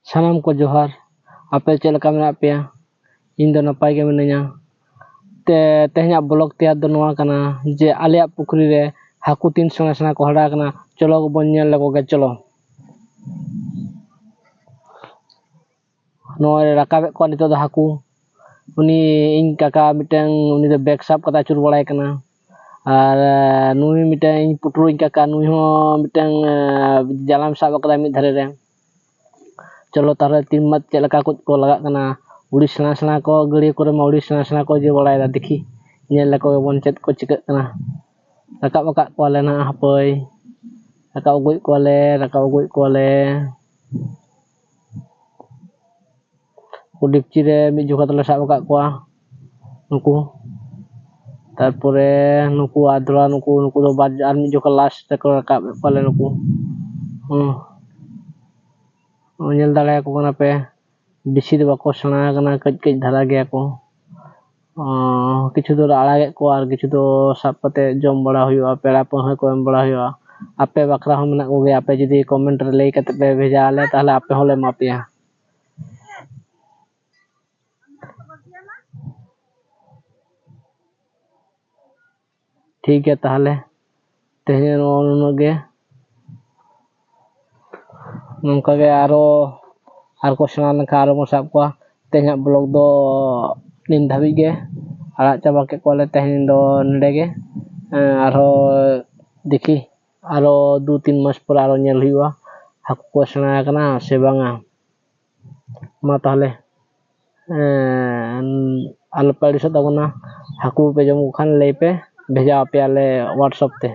ᱥᱟᱱᱟᱢ ᱠᱚ ᱡᱚᱦᱟᱨ ᱟᱯᱮ ᱪᱮᱫ ᱞᱮᱠᱟ ᱢᱮᱱᱟᱜ ᱯᱮᱭᱟ ᱤᱧ ᱫᱚ ᱱᱟᱯᱟᱭ ᱜᱮ ᱢᱤᱱᱟᱹᱧᱟ तेहना ब्लॉग तैयार दो नवा कना जे आलिया पुखरी रे हाकू तीन सेना सेना को हड़ा कना चलो बन नेल लगो गे चलो नोय राकाबे को नितो द हाकू उनी इन काका मिटन उनी दो बैक साप कता चुर बड़ाय कना और नुई मिटन इन पुटरू इन काका नुई हो मिटन जालाम साप कता मिद धरे रे चलो तारे तीन मत चेक लका को लगा कना उड़ी सेना सेना को गड़ी को मा उड़ी सेना सेना को जे बड़ाय दा देखी नेल लको बन चेत को चिक कना राकाब का कोले ना हपय राकाब गुई कोले कुडिपची रे मि जोखा तले साब का कोआ नुकु तारपरे नुकु आद्रा नुकु दो बाद आर मि जोखा लास्ट तक राकाब कोले नुकु नेल दाले को कना पे बेसी दो बाको सेना कना कज कज धारा गया को किछु दो आड़ागे को और किछु दो साब कते जम बड़ा हुआ पेड़ा पह को एम बड़ा हुआ आपे बकरा हम मेना को गे आपे जदी कमेंट रे लई कते पे भेजा ले ताहले आपे होले मापिया ठीक है ताहले तेहे नो गे नंका गे आरो आर को सेना लका आरो मो साब को तेहा ब्लॉग दो निन धाबी गे आड़ा चाबा के कोले तेहन दो नडे गे आरो देखी आरो 2-3 मास पर आरो नेल हुआ हाकू को सेना कना से बांगा मा ताहले आल पाड़ी सो तबना हाकू पे जमु खान ले पे भेजा पे आले व्हाट्सएप ते